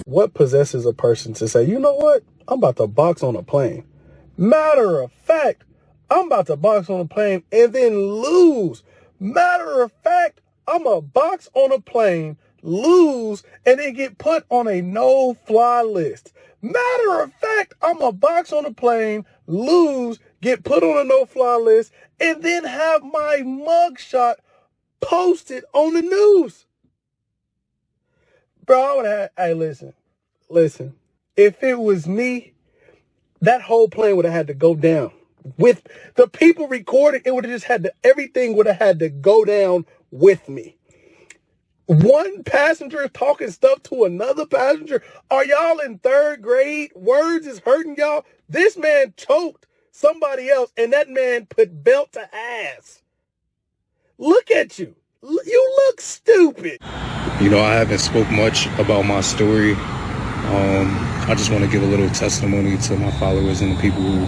What possesses a person to say, you know what? I'm about to box on a plane. Matter of fact, I'm about to box on a plane and then lose. Matter of fact, I'm going to box on a plane, lose, and then get put on a no-fly list. Matter of fact, I'm going to box on a plane, lose, get put on a no-fly list, and then have my mugshot posted on the news. Bro, I would have, hey, listen. If it was me, that whole plane would have had to go down. With the people recording, it would have just had to, everything would have had to go down with me. One passenger talking stuff to another passenger. Are y'all in third grade? Words is hurting y'all. This man choked somebody else, and that man put belt to ass. Look at you. You look stupid. You know, I haven't spoke much about my story. I just want to give a little testimony to my followers and the people who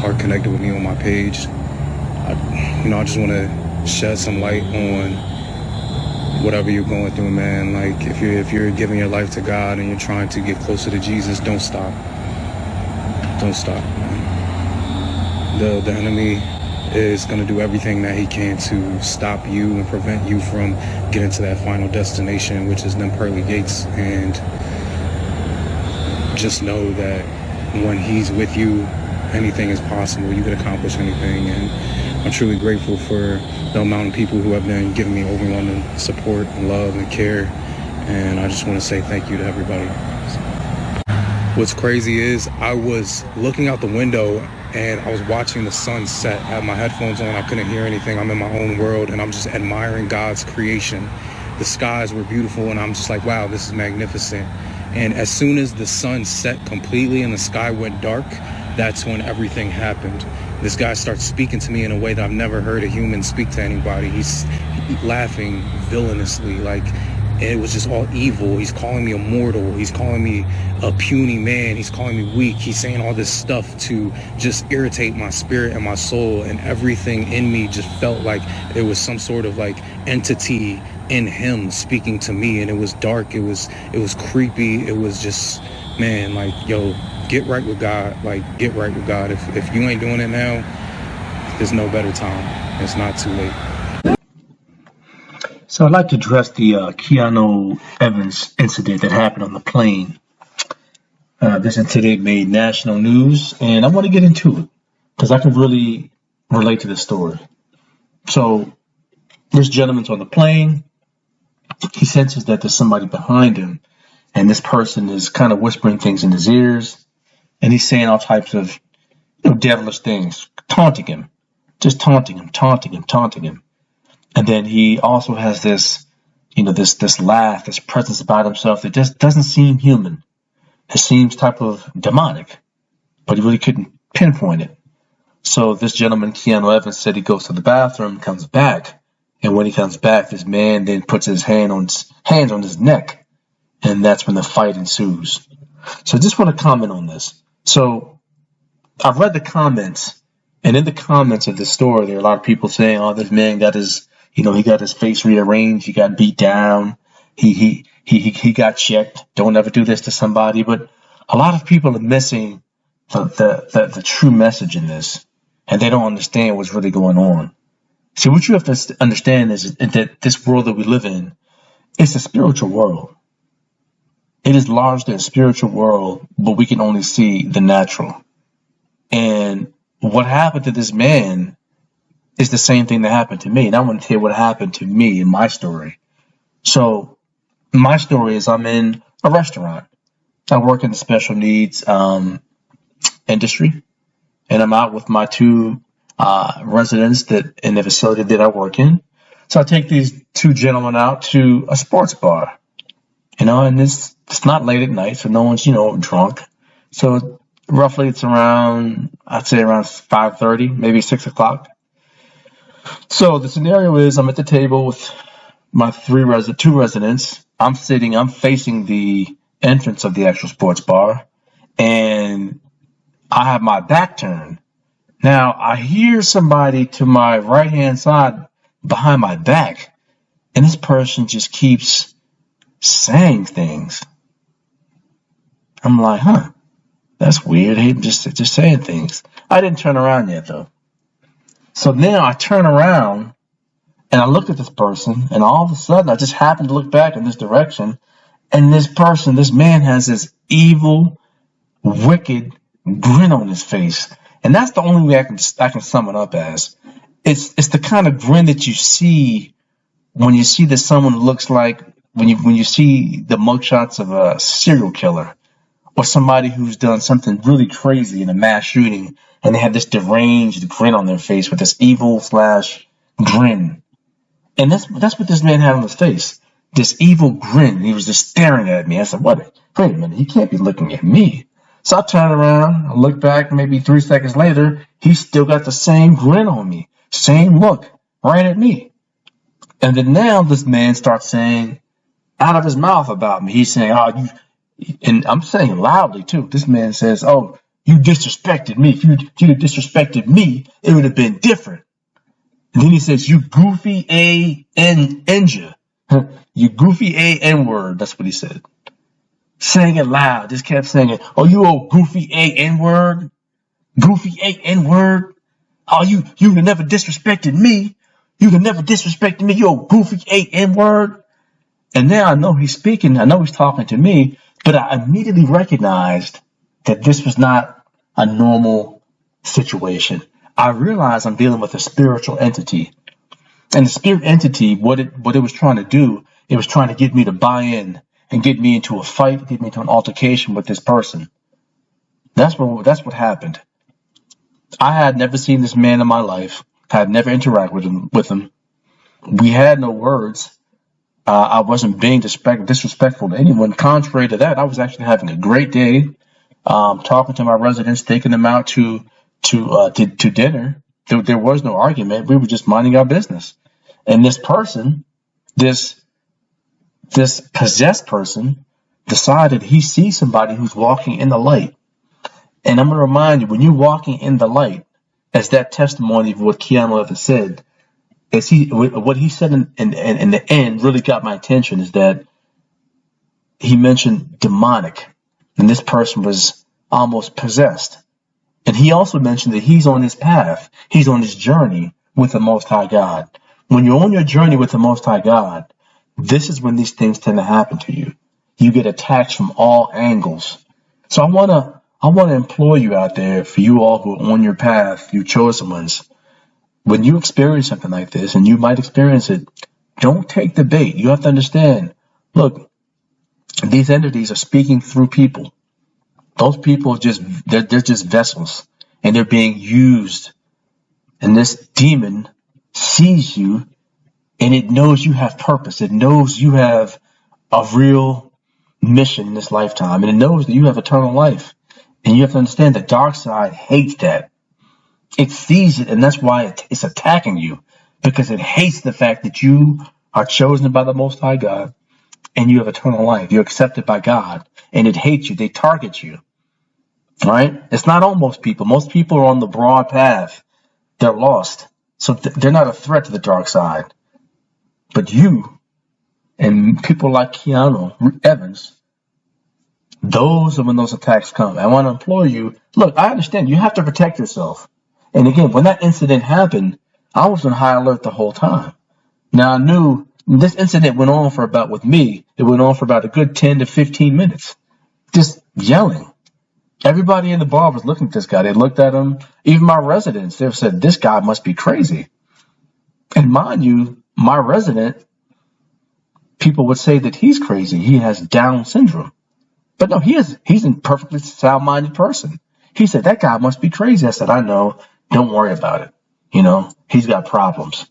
are connected with me on my page. I just want to shed some light on whatever you're going through, man. Like, if you're giving your life to God and you're trying to get closer to Jesus, don't stop. Don't stop, man. The enemy is going to do everything that he can to stop you and prevent you from getting to that final destination, which is them pearly gates. And just know that when he's with you, anything is possible. You can accomplish anything. And I'm truly grateful for the amount of people who have been giving me overwhelming support and love and care. And I just want to say thank you to everybody. What's crazy is I was looking out the window and I was watching the sun set. I had my headphones on. I couldn't hear anything. I'm in my own world and I'm just admiring God's creation. The skies were beautiful and I'm just like, wow, this is magnificent. And as soon as the sun set completely and the sky went dark, that's when everything happened. This guy starts speaking to me in a way that I've never heard a human speak to anybody. He's laughing villainously, like it was just all evil. He's calling me immortal. He's calling me a puny man. He's calling me weak. He's saying all this stuff to just irritate my spirit and my soul. And everything in me just felt like there was some sort of like entity in him speaking to me. And it was dark. It was creepy. It was just, man, like, yo, get right with God. Like, get right with God. If you ain't doing it now, there's no better time. It's not too late. So I'd like to address the Keanu Evans incident that happened on the plane. This incident made national news, and I want to get into it because I can really relate to this story. So this gentleman's on the plane. He senses that there's somebody behind him, and this person is kind of whispering things in his ears, and he's saying all types of devilish things, taunting him, just taunting him. And then he also has this, this laugh, this presence about himself that just doesn't seem human. It seems type of demonic, but he really couldn't pinpoint it. So this gentleman, Keanu Evans, said he goes to the bathroom, comes back, and when he comes back, this man then puts his hands on his neck, and that's when the fight ensues. So I just want to comment on this. So I've read the comments, and in the comments of the story, there are a lot of people saying, "Oh, this man got his." He got his face rearranged. He got beat down. He got checked. Don't ever do this to somebody. But a lot of people are missing the true message in this, and they don't understand what's really going on. See, what you have to understand is that this world that we live in, it's a spiritual world. It is largely a spiritual world, but we can only see the natural. And what happened to this man is the same thing that happened to me. And I want to tell you what happened to me in my story. So my story is I'm in a restaurant. I work in the special needs industry. And I'm out with my two residents that in the facility that I work in. So I take these two gentlemen out to a sports bar, and it's not late at night, so no one's, drunk. So roughly it's I'd say around 5:30, maybe 6 o'clock. So the scenario is I'm at the table with my two residents. I'm facing the entrance of the actual sports bar, and I have my back turned. Now I hear somebody to my right hand side behind my back, and this person just keeps saying things. I'm like, that's weird. He just saying things. I didn't turn around yet though. So now I turn around and I look at this person, and all of a sudden I just happen to look back in this direction, and this man has this evil, wicked grin on his face. And that's the only way I can sum it up as. It's the kind of grin that you see when you see that someone looks like when you see the mugshots of a serial killer or somebody who's done something really crazy in a mass shooting, and they have this deranged grin on their face with this evil / grin. And that's what this man had on his face. This evil grin. He was just staring at me. I said, wait a minute, he can't be looking at me. So I turn around, I look back, maybe 3 seconds later, he's still got the same grin on me, same look, right at me. And then now this man starts saying out of his mouth about me, he's saying, and I'm saying loudly too. This man says, you disrespected me. If you had disrespected me, it would have been different. And then he says, you goofy A-N-N-ja. You goofy A-N-word. That's what he said. Saying it loud. Just kept saying it. Oh, you old goofy A-N-word. Goofy A-N-word. Oh, you would have never disrespected me. You would have never disrespected me. You old goofy A-N-word. And now I know he's speaking. I know he's talking to me. But I immediately recognized that this was not a normal situation. I realized I'm dealing with a spiritual entity. And the spirit entity, what it was trying to do, it was trying to get me to buy in and get me into a fight, get me into an altercation with this person. That's what happened. I had never seen this man in my life. I had never interacted with him. We had no words. I wasn't being disrespectful to anyone. Contrary to that, I was actually having a great day, talking to my residents, taking them out to dinner. There was no argument. We were just minding our business. And this person, this possessed person, decided he sees somebody who's walking in the light. And I'm going to remind you, when you're walking in the light, as that testimony of what Keanu ever said, what he said in the end really got my attention, is that he mentioned demonic, and this person was almost possessed. And he also mentioned that he's on his path. He's on his journey with the Most High God. When you're on your journey with the Most High God, this is when these things tend to happen to you. You get attacked from all angles. So I want to implore you out there, for you all who are on your path, you chosen ones, when you experience something like this, and you might experience it, don't take the bait. You have to understand, look, these entities are speaking through people. Those people they're just vessels, and they're being used. And this demon sees you, and it knows you have purpose. It knows you have a real mission in this lifetime, and it knows that you have eternal life. And you have to understand the dark side hates that. It sees it, and that's why it's attacking you, because it hates the fact that you are chosen by the Most High God and you have eternal life. You're accepted by God, and it hates you. They target you, right? It's not all most people. Most people are on the broad path. They're lost. So they're not a threat to the dark side. But you and people like Keanu Evans, those are when those attacks come. I want to implore you, look, I understand you have to protect yourself. And again, when that incident happened, I was on high alert the whole time. Now I knew this incident went on for about a good 10 to 15 minutes. Just yelling. Everybody in the bar was looking at this guy. They looked at him. Even my residents, they said, this guy must be crazy. And mind you, my resident, people would say that he's crazy. He has Down syndrome. But no, he's a perfectly sound-minded person. He said, that guy must be crazy. I said, I know. Don't worry about it. He's got problems.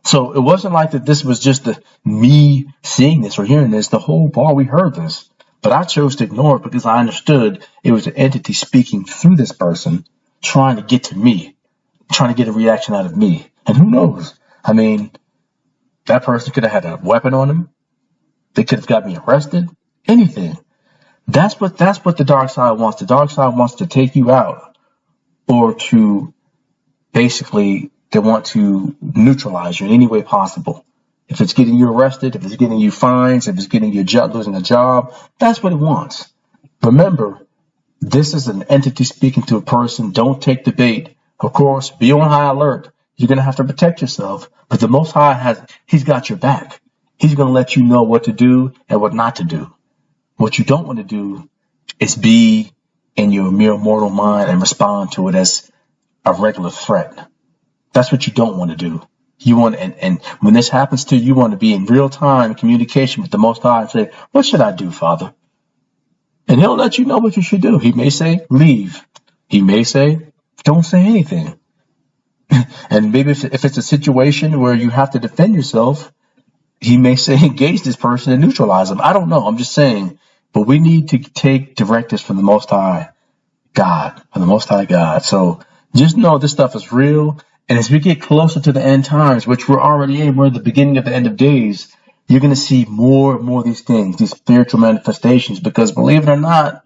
So it wasn't like that this was just me seeing this or hearing this. The whole bar, we heard this. But I chose to ignore it because I understood it was an entity speaking through this person, trying to get to me, trying to get a reaction out of me. And who knows? I mean, that person could have had a weapon on him. They could have got me arrested. Anything. That's what the dark side wants. The dark side wants to take you out, or to basically, they want to neutralize you in any way possible. If it's getting you arrested, if it's getting you fines, if it's getting you losing a job, that's what it wants. Remember, this is an entity speaking to a person. Don't take the bait. Of course, be on high alert. You're going to have to protect yourself. But the Most High he's got your back. He's going to let you know what to do and what not to do. What you don't want to do is be in your mere mortal mind and respond to it as a regular threat. That's what you don't want to do. You want, and when this happens to you, you want to be in real time communication with the Most High and say, what should I do, Father? And he'll let you know what you should do. He may say, leave. He may say, don't say anything. And maybe if it's a situation where you have to defend yourself, he may say, engage this person and neutralize him. I don't know. I'm just saying. But we need to take directives from the Most High God, from the Most High God. So just know this stuff is real. And as we get closer to the end times, which we're already in, we're at the beginning of the end of days, you're going to see more and more of these things, these spiritual manifestations, because believe it or not,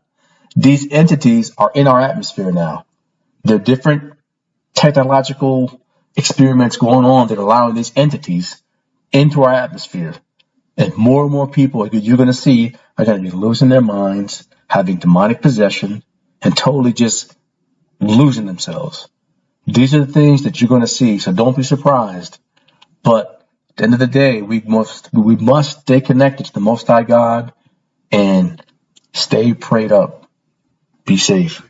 these entities are in our atmosphere now. There are different technological experiments going on that are allowing these entities into our atmosphere. And more people you're going to see are going to be losing their minds, having demonic possession, and totally just losing themselves. These are the things that you're going to see, so don't be surprised. But at the end of the day, we must stay connected to the Most High God and stay prayed up. Be safe.